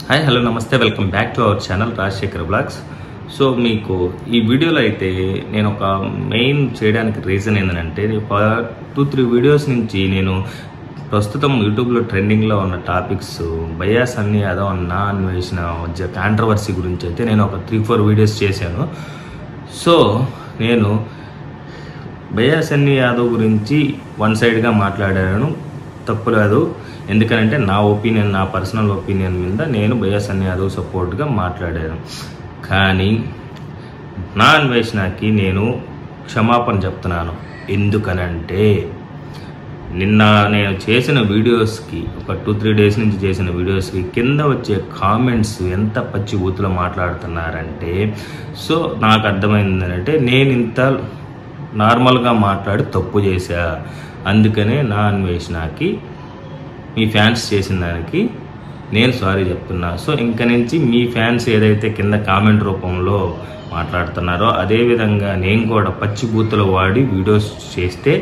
Hi hello నమస్తే welcome back to our channel Rajasekhar blogs. So మీకు ఈ వీడియోలో అయితే నేను ఒక మెయిన్ చేయడానికి రీజన్ ఏంటంటే, ఒక 2-3 వీడియోస్ నుంచి నేను ప్రస్తుతం యూట్యూబ్లో ట్రెండింగ్లో ఉన్న టాపిక్స్ భయ్యా సన్నీ యాదవ్ అన్న అన్వేషణ మధ్య కాంట్రవర్సీ గురించి అయితే నేను ఒక 3-4 వీడియోస్ చేశాను. సో నేను భయ్యా సన్నీ యాదవ్ గురించి వన్ సైడ్గా మాట్లాడాను, తప్పులేదు. ఎందుకంటే నా ఒపీనియన్, నా పర్సనల్ ఒపీనియన్ మీద నేను భయ్యా సన్నీ యాదవ్ సపోర్ట్గా మాట్లాడాను. కానీ నా అన్వేషణకి నేను క్షమాపణ చెప్తున్నాను. ఎందుకనంటే నిన్న నేను చేసిన వీడియోస్కి, ఒక 2-3 డేస్ నుంచి చేసిన వీడియోస్కి కింద వచ్చే కామెంట్స్ ఎంత పచ్చి ఊతులో మాట్లాడుతున్నారంటే, సో నాకు అర్థమైంది అంటే నేను ఇంత నార్మల్గా మాట్లాడి తప్పు చేశా. అందుకనే నా అన్వేషణకి మీ ఫ్యాన్స్ చేసిన దానికి నేను సారీ చెప్తున్నా. సో ఇంక నుంచి మీ ఫ్యాన్స్ ఏదైతే కింద కామెంట్ రూపంలో మాట్లాడుతున్నారో అదేవిధంగా నేను కూడా పచ్చి బూతులు వాడి వీడియోస్ చేస్తే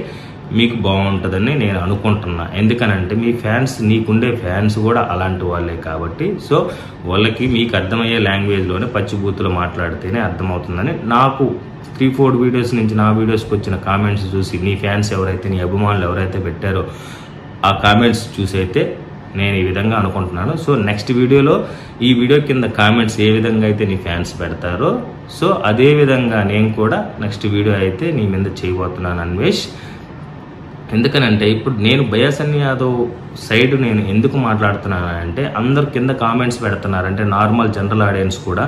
మీకు బాగుంటుందని నేను అనుకుంటున్నా. ఎందుకనంటే మీ ఫ్యాన్స్, నీకుండే ఫ్యాన్స్ కూడా అలాంటి వాళ్ళే కాబట్టి, సో వాళ్ళకి మీకు అర్థమయ్యే లాంగ్వేజ్లోనే పచ్చి బూతులు మాట్లాడితేనే అర్థమవుతుందని నాకు 3-4 వీడియోస్ నుంచి నా వీడియోస్కి వచ్చిన కామెంట్స్ చూసి నీ ఫ్యాన్స్ ఎవరైతే, నీ అభిమానులు ఎవరైతే పెట్టారో ఆ కామెంట్స్ చూసి అయితే నేను ఈ విధంగా అనుకుంటున్నాను. సో నెక్స్ట్ వీడియోలో ఈ వీడియో కింద కామెంట్స్ ఏ విధంగా అయితే నీ ఫ్యాన్స్ పెడతారో, సో అదే విధంగా నేను కూడా నెక్స్ట్ వీడియో అయితే నీ మీద చేయబోతున్నాను అన్వేష్. ఎందుకనంటే ఇప్పుడు నేను భయ్యా సన్నీ యాదవ్ సైడ్ నేను ఎందుకు మాట్లాడుతున్నానంటే, అందరు కింద కామెంట్స్ పెడుతున్నారంటే నార్మల్ జనరల్ ఆడియన్స్ కూడా,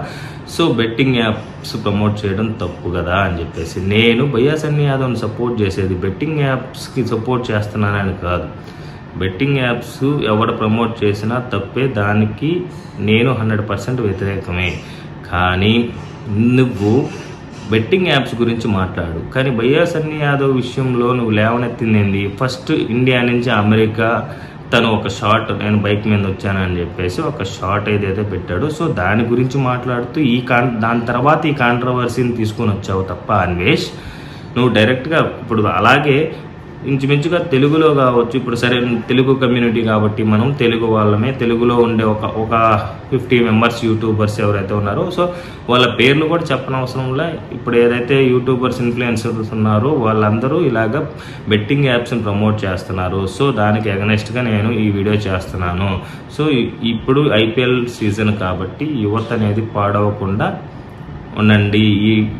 సో బెట్టింగ్ యాప్స్ ప్రమోట్ చేయడం తప్పు కదా అని చెప్పేసి. నేను భయ్యా సన్నీ యాదవ్ని సపోర్ట్ చేసేది బెట్టింగ్ యాప్స్కి సపోర్ట్ చేస్తున్నానని కాదు. బెట్టింగ్ యాప్స్ ఎవరు ప్రమోట్ చేసినా తప్పే, దానికి నేను 100% వ్యతిరేకమే. కానీ నువ్వు బెట్టింగ్ యాప్స్ గురించి మాట్లాడు, కానీ భయ్యా సన్నీ యాదవ్ విషయంలో నువ్వు లేవనెత్తింది ఫస్ట్ ఇండియా నుంచి అమెరికా తను ఒక షార్ట్, నేను బైక్ మీద వచ్చానని చెప్పేసి ఒక షార్ట్ ఏదైతే పెట్టాడో, సో దాని గురించి మాట్లాడుతూ దాని తర్వాత ఈ కాంట్రవర్సీని తీసుకొని వచ్చావు తప్ప అన్వేష్, నువ్వు డైరెక్ట్గా ఇప్పుడు అలాగే ఇంచుమించుగా తెలుగులో కావచ్చు, ఇప్పుడు సరే తెలుగు కమ్యూనిటీ కాబట్టి మనం తెలుగు వాళ్ళమే, తెలుగులో ఉండే ఒక 50 మెంబర్స్ యూట్యూబర్స్ ఎవరైతే ఉన్నారో, సో వాళ్ళ పేర్లు కూడా చెప్పనవసరంలా. ఇప్పుడు ఏదైతే యూట్యూబర్స్, ఇన్ఫ్లుయెన్సర్స్ ఉన్నారో వాళ్ళందరూ ఇలాగ బెట్టింగ్ యాప్స్ని ప్రమోట్ చేస్తున్నారు. సో దానికి అగనెస్ట్గా నేను ఈ వీడియో చేస్తున్నాను. సో ఇప్పుడు IPL సీజన్ కాబట్టి యువత అనేది పాడవకుండా ఉండండి,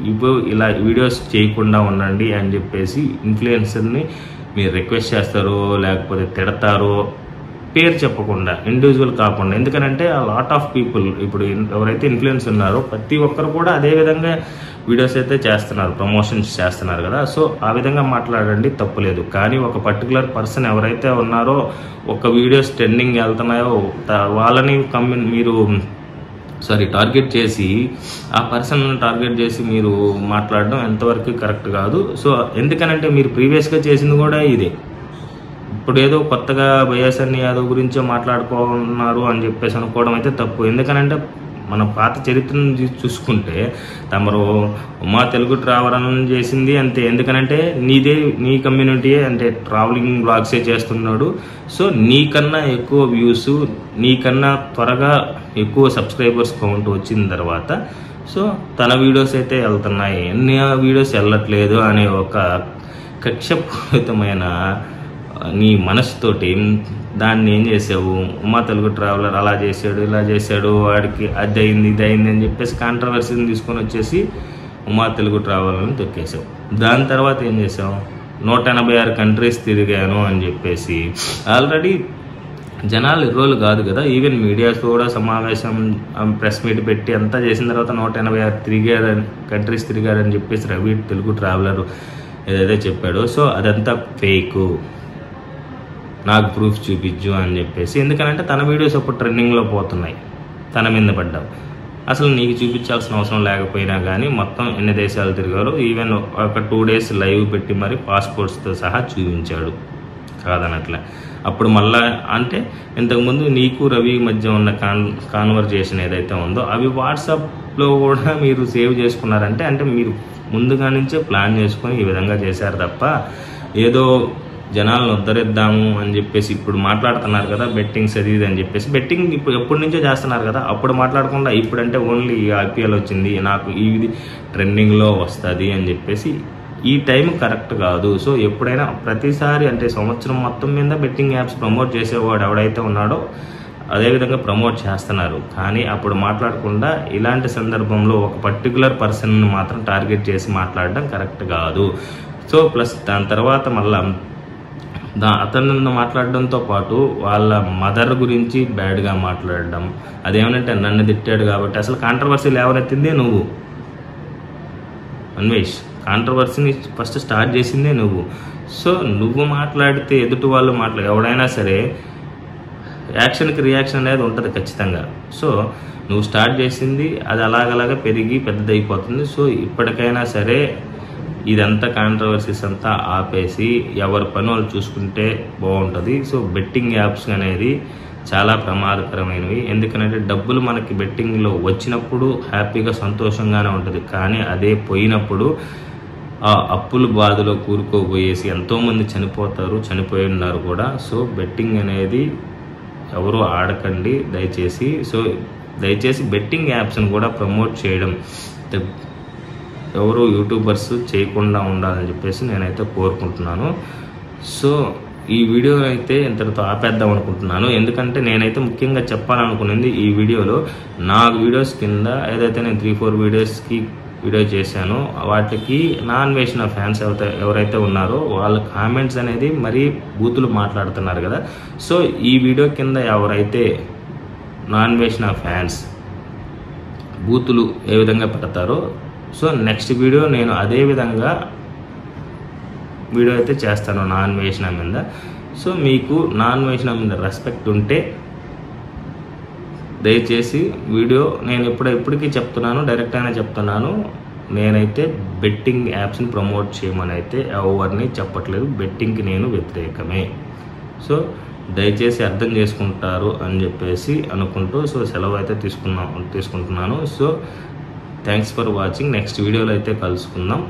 ఇప్పుడు ఇలా వీడియోస్ చేయకుండా ఉండండి అని చెప్పేసి ఇన్ఫ్లుయెన్సర్ని మీరు రిక్వెస్ట్ చేస్తారో లేకపోతే తిడతారో, పేరు చెప్పకుండా, ఇండివిజువల్ కాకుండా. ఎందుకనంటే ఆ లాట్ ఆఫ్ పీపుల్ ఇప్పుడు ఎవరైతే ఇన్ఫ్లుయెన్స్ ఉన్నారో ప్రతి ఒక్కరు కూడా అదే విధంగా వీడియోస్ అయితే చేస్తున్నారు, ప్రమోషన్స్ చేస్తున్నారు కదా. సో ఆ విధంగా మాట్లాడండి, తప్పులేదు. కానీ ఒక పర్టికులర్ పర్సన్ ఎవరైతే ఉన్నారో, ఒక వీడియోస్ ట్రెండింగ్ వెళ్తున్నాయో వాళ్ళని మీరు టార్గెట్ చేసి, ఆ పర్సన్ టార్గెట్ చేసి మీరు మాట్లాడడం ఎంతవరకు కరెక్ట్ కాదు. సో ఎందుకనంటే మీరు ప్రీవియస్గా చేసింది కూడా ఇదే. ఇప్పుడు ఏదో కొత్తగా భయ్యా సన్నీ యాదవ్ గురించే మాట్లాడుకున్నారు అని చెప్పేసి అనుకోవడం అయితే తప్పు. ఎందుకనంటే మన పాత చరిత్రను చూసుకుంటే తమరు ఉమా తెలుగు ట్రావెల్ చేసింది అంతే. ఎందుకనంటే నీ కమ్యూనిటీయే అంటే ట్రావెలింగ్ బ్లాగ్సే చేస్తున్నాడు. సో నీకన్నా ఎక్కువ వ్యూస్, నీకన్నా త్వరగా ఎక్కువ సబ్స్క్రైబర్స్ కౌంట్ వచ్చిన తర్వాత సో తన వీడియోస్ అయితే వెళ్తున్నాయి, ఎన్ని వీడియోస్ వెళ్ళట్లేదు అనే ఒక కక్షపూరితమైన నీ మనసుతోటి దాన్ని ఏం చేసావు, ఉమా తెలుగు ట్రావెలర్ అలా చేశాడు, ఇలా చేశాడు, వాడికి అది అయింది, ఇది అయింది అని చెప్పేసి కాంట్రవర్సీని తీసుకొని వచ్చేసి ఉమా తెలుగు ట్రావెలర్ని తొక్కేసావు. దాని తర్వాత ఏం చేసావు, 186 కంట్రీస్ తిరిగాను అని చెప్పేసి ఆల్రెడీ జనాలు ఇరోలు కాదు కదా, ఈవెన్ మీడియాస్ కూడా సమావేశం, ప్రెస్ మీట్ పెట్టి అంతా చేసిన తర్వాత 186 కంట్రీస్ తిరిగారని చెప్పేసి రవి తెలుగు ట్రావెలర్ ఏదైతే చెప్పాడో, సో అదంతా ఫేకు, నాకు ప్రూఫ్ చూపించు అని చెప్పేసి. ఎందుకనంటే తన వీడియోస్ అప్పుడు ట్రెండింగ్లో పోతున్నాయి, తన మీద పడ్డావు. అసలు నీకు చూపించాల్సిన అవసరం లేకపోయినా కానీ మొత్తం ఎన్ని దేశాలు తిరిగారో, ఈవెన్ ఒక 2 డేస్ లైవ్ పెట్టి మరి పాస్పోర్ట్స్తో సహా చూపించాడు కాదనట్లే. అప్పుడు మళ్ళా అంటే ఇంతకుముందు నీకు రవి మధ్య ఉన్న కాన్వర్జేషన్ ఏదైతే ఉందో అవి వాట్సాప్లో కూడా మీరు సేవ్ చేసుకున్నారంటే, అంటే మీరు ముందుగా నుంచే ప్లాన్ చేసుకొని ఈ విధంగా చేశారు తప్ప ఏదో జనాలను ఉద్ధరిద్దాము అని చెప్పేసి ఇప్పుడు మాట్లాడుతున్నారు కదా, బెట్టింగ్స్ అది ఇది అని చెప్పేసి. బెట్టింగ్ ఇప్పుడు ఎప్పటి నుంచో చేస్తున్నారు కదా, అప్పుడు మాట్లాడకుండా ఇప్పుడంటే ఓన్లీ IPL వచ్చింది, నాకు ఇది ట్రెండింగ్లో వస్తుంది అని చెప్పేసి ఈ టైం కరెక్ట్ కాదు. సో ఎప్పుడైనా ప్రతిసారి అంటే సంవత్సరం మొత్తం మీద బెట్టింగ్ యాప్స్ ప్రమోట్ చేసేవాడు ఎవడైతే ఉన్నాడో అదేవిధంగా ప్రమోట్ చేస్తున్నారు. కానీ అప్పుడు మాట్లాడకుండా ఇలాంటి సందర్భంలో ఒక పర్టికులర్ పర్సన్ని మాత్రం టార్గెట్ చేసి మాట్లాడడం కరెక్ట్ కాదు. సో ప్లస్ దాని తర్వాత మళ్ళీ అతను మాట్లాడడంతో పాటు వాళ్ళ మదర్ గురించి బ్యాడ్గా మాట్లాడడం, అదేమనంటే నన్ను తిట్టాడు కాబట్టి. అసలు కాంట్రవర్సీ లేవనెత్తిందే నువ్వు అన్వేష్, కాంట్రవర్సీని ఫస్ట్ స్టార్ట్ చేసిందే నువ్వు. సో నువ్వు మాట్లాడితే ఎదుటి వాళ్ళు ఎవడైనా సరే యాక్షన్కి రియాక్షన్ అనేది ఉంటుంది ఖచ్చితంగా. సో నువ్వు స్టార్ట్ చేసింది అది అలాగలాగా పెరిగి పెద్దదైపోతుంది. సో ఇప్పటికైనా సరే ఇదంతా కాంట్రవర్సీస్ అంతా ఆపేసి ఎవరి పని వాళ్ళు చూసుకుంటే బాగుంటుంది. సో బెట్టింగ్ యాప్స్ అనేది చాలా ప్రమాదకరమైనవి. ఎందుకంటే డబ్బులు మనకి బెట్టింగ్లో వచ్చినప్పుడు హ్యాపీగా సంతోషంగానే ఉంటుంది, కానీ అదే పోయినప్పుడు ఆ అప్పుల బాధలో కూరుకోబోయేసి ఎంతోమంది చనిపోయి ఉన్నారు కూడా. సో బెట్టింగ్ అనేది ఎవరు ఆడకండి దయచేసి. సో దయచేసి బెట్టింగ్ యాప్స్ని కూడా ప్రమోట్ చేయడం ఎవరు యూట్యూబర్స్ చేయకుండా ఉండాలని చెప్పేసి నేనైతే కోరుకుంటున్నాను. సో ఈ వీడియో అయితే ఇంతటితో ఆపేద్దాం అనుకుంటున్నాను. ఎందుకంటే నేనైతే ముఖ్యంగా చెప్పాలనుకున్నది ఈ వీడియోలో, నా వీడియోస్ కింద ఏదైతే నేను 3-4 వీడియో చేశానో వాటికి నాన్వేషణ ఫ్యాన్స్ ఎవరైతే ఉన్నారో వాళ్ళ కామెంట్స్ అనేది మరీ బూతులు మాట్లాడుతున్నారు కదా. సో ఈ వీడియో కింద ఎవరైతే నాన్వేషణ ఫ్యాన్స్ బూతులు ఏ విధంగా పెడతారో, సో నెక్స్ట్ వీడియో నేను అదే విధంగా వీడియో అయితే చేస్తాను నాన్వేషణ మీద. సో మీకు నాన్వేషణ మీద రెస్పెక్ట్ ఉంటే దయచేసి వీడియో నేను ఎప్పటికీ చెప్తున్నాను, డైరెక్ట్ అయినా చెప్తున్నాను, నేనైతే బెట్టింగ్ యాప్స్ని ప్రమోట్ చేయమని అయితే ఎవరిని చెప్పట్లేదు. బెట్టింగ్కి నేను వ్యతిరేకమే. సో దయచేసి అర్థం చేసుకుంటారు అని చెప్పేసి అనుకుంటూ సో సెలవు అయితే తీసుకుంటున్నాను. So thanks for watching. Next వీడియోలో అయితే కలుసుకుందాం.